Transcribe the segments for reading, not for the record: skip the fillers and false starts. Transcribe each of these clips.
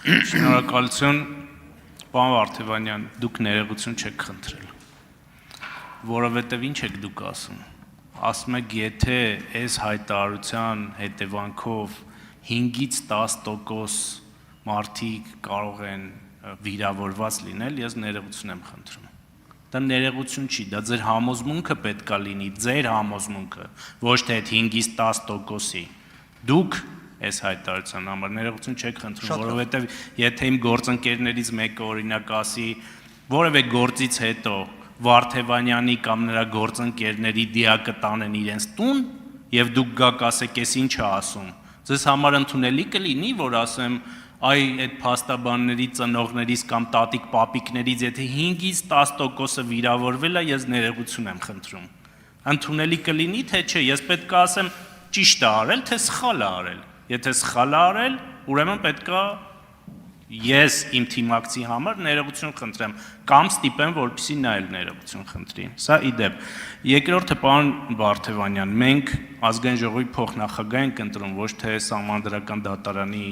Շնորհակալություն, պարոն Վարդևանյան, դուք ներողություն չեք խնդրել, որովհետև ինչ եք դուք ասում, ասում եք, եթե այս հայտարարության հետևանքով 5-ից 10% մարդիկ կարող են վիրավորված լինել, ես ներողություն եմ խնդրում։ Դա ներողություն չի, դա ձեր համոզմունքը պետքա լինի, ձեր համոզմունքը, ոչ թե այդ 5-ից 10%-ի։ Դուք այս հայտարարության համար ներողություն չեք խնդրում, որովհետև եթե իմ գործընկերներից մեկը օրինակ ասի, որևէ գործից հետո Վարդևանյանի կամ նրա գործընկերների դիակը տանեն իրենց տուն, եւ դուք գաք ասեք, ես ինչ է ասում, ձեզ համար ընդունելի կլինի, որ ասեմ, այ այդ փաստաբանների ծնողներից կամ տատիկ պապիկներից, եթե 5-ից 10%-ը վիրավորվել է, ես ներողություն եմ խնդրում։ Ընդունելի կլինի, թե չէ, ես պետք է ասեմ, ճիշտ է արել, թե սխալ է արել։ Եթե սխալ է արել, ուրեմն պետքա ես իմ թիմակցի համար ներողություն խնդրեմ, կամ ստիպեմ, որպեսզի նա էլ ներողություն խնդրի։ Սա ի դեպ։ Երկրորդը, պարոն Վարդևանյան, մենք ազգային ժողովի փոխնախագահ ենք ընտրում, ոչ թե Սահմանադրական դատարանի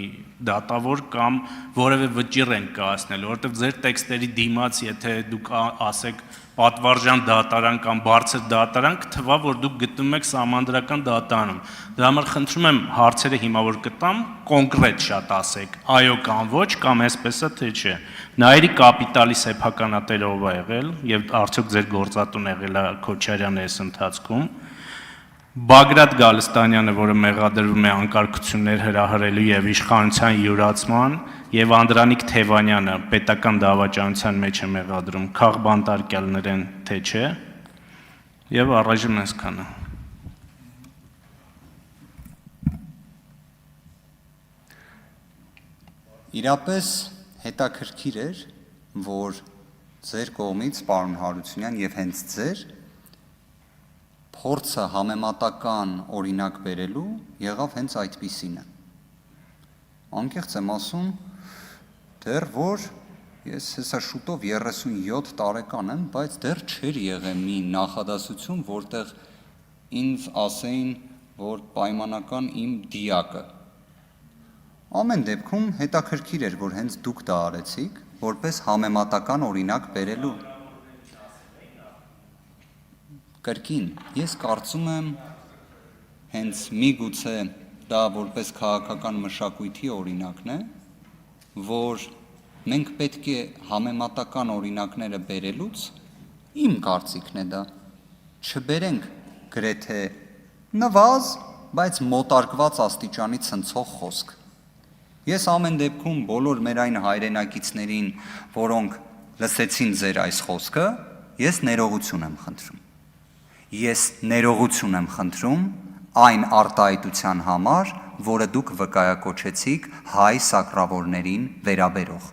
դատավոր կամ որևէ վճիռ ենք կայացնել, որովհետև ձեր տեքստերի դիմաց, եթե դուք ասեք պատվարժան դատարան կամ բարձր դատարան, կթվա, որ դուք գտնվում եք Սահմանադրական դատարանում։ Դրա համար խնդրում եմ հարցերը հիմա որ կտամ, կոնկրետ շատ ասեք, այո կամ ոչ, կամ այսպես է թե չէ։ Նայերի կապիտալի սեփականատերը ով է եղել եւ արդյոք ձեր գործատուն եղել է Քոչարյանը այս ընթացքում։ Բագրատ Գալստանյանը, որը մեղադրվում է անկարգություններ հրահրելու եւ իշխանության յուրացման, եւ Անդրանիկ Թևանյանը պետական դավաճանության մեջ է մեղադրում, քաղբանտարկյալներ են, թե չէ։ Եվ առայժմ այսքանը։ Իրապես հետաքրքիր էր, որ ձեր կողմից, պարոն Հարությունյան, եւ հենց ձեր փորձը համեմատական օրինակ բերելու եղավ հենց այդպիսինը։ Անկեղծ եմ ասում, դեռ որ ես հեսա շուտով 37 տարեկան եմ, բայց դեռ չէր եղել մի նախադասություն, որտեղ ինձ ասեին, որ պայմանական իմ դիակը։ Ամեն դեպքում հետաքրքիր էր, որ հենց դուք դա արեցիք, որպես համեմատական օրինակ բերելու։ Կրկին, ես կարծում եմ, հենց միգուցե դա որպես քաղաքական մշակույթի օրինակն է, որ մենք պետք է համեմատական օրինակները բերելուց, իմ կարծիքն է դա, չբերենք գրեթե նվազ, բայց մոտարկված աստիճանի ցնցող խոսք։ Ես ամեն դեպքում բոլոր մեր այն հայրենակիցներին, որոնք լսեցին ձեր այս խոսքը, ես ներողություն եմ խնդրում։ Ես ներողություն եմ խնդրում այն արտահայտության համար, որը դուք վկայակոչեցիք հայ սակրավորներին վերաբերող։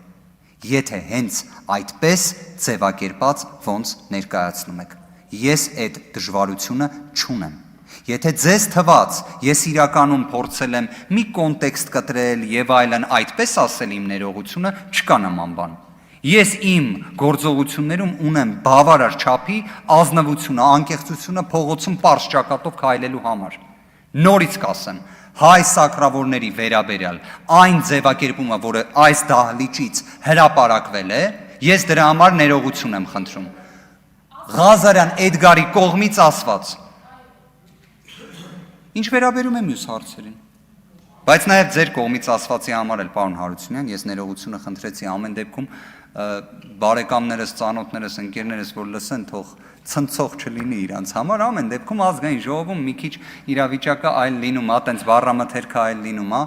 Եթե հենց այդպես ձևակերպած ոնց ներկայացնում եք։ Ես այդ դժվարությունը չունեմ։ Եթե ձեզ թված, ես իրականում փորձել եմ մի կոնտեքստ կտրել եւ այլն այդպես ասել իմ ներողությունը, չկա նման բան։ Ես իմ գործողություններում ունեմ բավարար չափի ազնվությունը, անկեղծությունը փողոցում պարզ ճակատով քայլելու համար։ Նորից կասեմ, հայ սակրավորների վերաբերյալ այն ձևակերպումը, որը այս դահլիճից հրապարակվել է, ես դրա համար ներողություն եմ խնդրում։ Ղազարյան Էդգարի կողմից ասված։ Ինչ վերաբերում է մյուս հարցերին։ Բայց նաև ձեր կողմից ասվածի համար էլ, պարոն Հարությունյան, ես ներողությունը խնդրեցի ամեն դեպքում բարեկամներս, ծանոթներս, ընկերներս, որ լսեն, թող ցնցող չլինի իրանց համար, ամեն դեպքում ազգային ժողովում մի քիչ իրավիճակը այլ լինում է, տենց բառամթերքը այլ լինում է,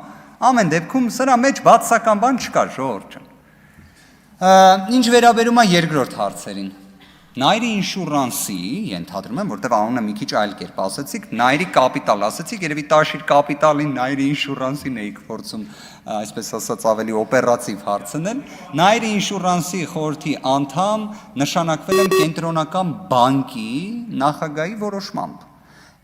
ամեն դեպքում սրա մեջ բացասական բան չկա, ժողովուրդ ջան։ Ինչ վերաբերում է երկրորդ հարցերին։ Նայրի ինշուրանսի, ենթադրում եմ, որտեղ անունը մի քիչ այլ կերպ ասեցիք, Նայրի կապիտալ ասեցիք, երևի Տաշիր կապիտալին Նայրի ինշուրանսին էիք փորձում, այսպես ասած, ավելի օպերատիվ հարցնել։ Նայրի ինշուրանսի խորհրդի անդամ նշանակվել եմ Կենտրոնական բանկի նախագահի որոշմամբ։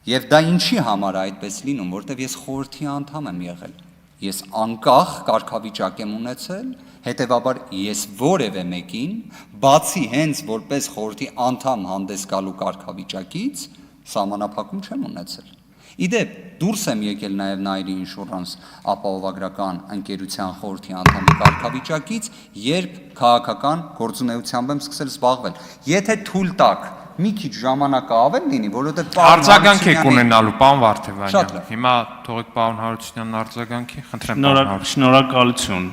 Եվ դա ինչի համար այդպես լինում, որտեղ ես խորհրդի անդամ եմ եղել։ Ես անկախ կարգավիճակ եմ ունեցել, հետևաբար ես որևէ մեկին, բացի հենց որպես խորհրդի անդամ հանդես գալու կարգավիճակից, սահմանափակում չեմ ունեցել։ Իդեպ, դուրս եմ եկել նաև Nairi Insurance ապահովագրական ընկերության խորհրդի անդամի կարգավիճակից, երբ քաղաքական գործունեությամբ եմ սկսել զբաղվել։ Եթե թույլ տաք, մի քիչ ժամանակը ավել լինի, որովհետև արձագանք եք ունենալու, պարոն Վարդևանյան։ Շատ լավ։ Հիմա թողեք պարոն Հարությունյանն արձագանքի, խնդրեմ պարոն Հարությունյան։ Շնորհակալություն։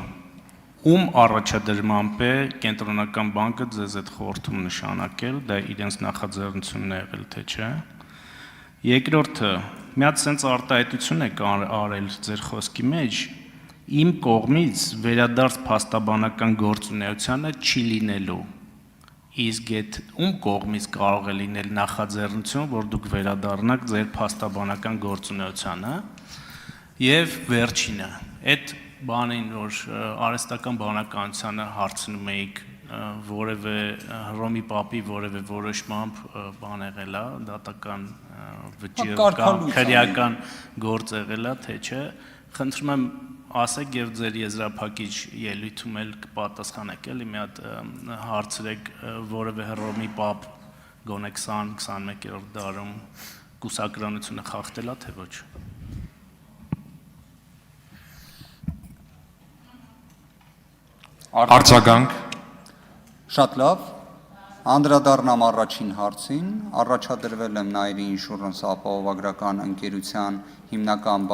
Ում առաջադրմամբ է կենտրոնական բանկը ձեզ այդ խորհրդում նշանակել, դա իրենց նախաձեռնությունն է եղել, թե չէ։ Երկրորդը, մի հատ sense արտահայտություն եք արել ձեր խոսքի մեջ, իմ կողմից վերադարձ փաստաբանական գործունեությանը չի լինելու։ Իսկ այդ ում կողմից կարող է լինել նախաձեռնություն, որ դուք վերադառնաք ձեր փաստաբանական գործունեությանը։ Եվ վերջինը, այդ բանին, որ արհեստական բանականությանը հարցնում էիք որևէ Հռոմի Պապի որևէ որոշմամբ բան եղել է, դատական վճիռ կամ քրեական գործ եղել է, թե չէ, խնդրում եմ ասեք եւ ձեր եզրափակիչ ելույթում էլ կպատասխանեք, էլի մի հատ հարցրեք որևէ Հռոմի Պապ գոնե 20-21-րդ դարում կուսակրանությունը խախտել է, թե ոչ։ Արձագանք։ Շատ լավ, անդրադառնամ առաջին հարցին, առաջադրվել եմ Nairi Insurance ապահովագրական ընկերության հիմնական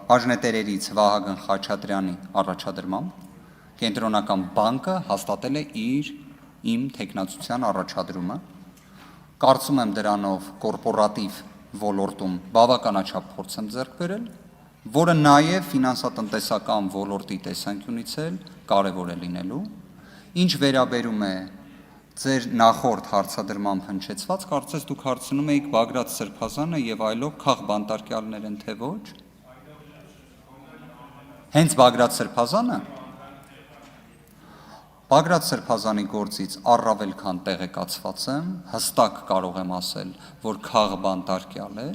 բաժնետերերից Վահագն Խաչատրյանի առաջադրմամբ, կենտրոնական բանկը հաստատել է իմ թեկնածության առաջադրումը, կարծում եմ դրանով կորպորատիվ ոլորտում բավականաչափ փորձ եմ ձեռք բերել, որը նաև ֆինանսատնտեսական ոլորտի տեսանկյունից էլ կարևոր է լինելու, ինչ վերաբերում է ձեր նախորդ հարցադրմամբ հնչեցված, կարծես դուք հարցնում էիք Բագրատ Սրբազանը եւ այլով քաղ բանտարկյալներ են թե ոչ։ Հենց Բագրատ Սրբազանը Բագրատ Սրբազանի գործից առավել քան տեղեկացված եմ, հստակ կարող եմ ասել, որ քաղ բանտարկյալ է,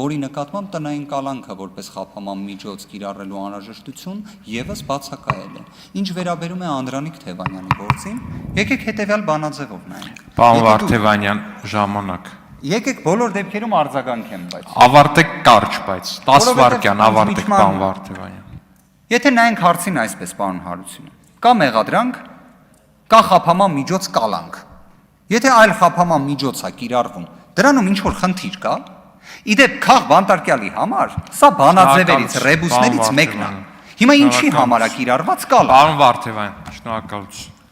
որի նկատմամբ տնային կալանքը որպես խափաման միջոց կիրառելու անհրաժեշտություն եւս բացակայել է։ Ինչ վերաբերում է Անդրանիկ Թևանյանի գործին, եկեք հետեւյալ բանաձևով նայենք։ Պարոն Վարդևանյան, ժամանակ։ Եկեք բոլոր դեպքերում արձագանքեմ, բայց Ավարտեք կարճ, բայց 10 վայրկյան ավարտեք, պարոն Վարդևանյան։ Եթե նայենք հարցին այսպես, պարոն Հարությունը, կա մեղադրանք, կա խափաման միջոց կալանք։ Եթե այլ խափաման միջոց է կիրառվում, դրանում ինչ որ խնդիր կա։ Իդեպ քաղ բանտարկյալի համար սա բանաձևերից, ռեբուսներից մեկն է։ Հիմա ինչի համար է կիրառված կալանք։ Պարոն Վարդևանյան, շնորհակալություն։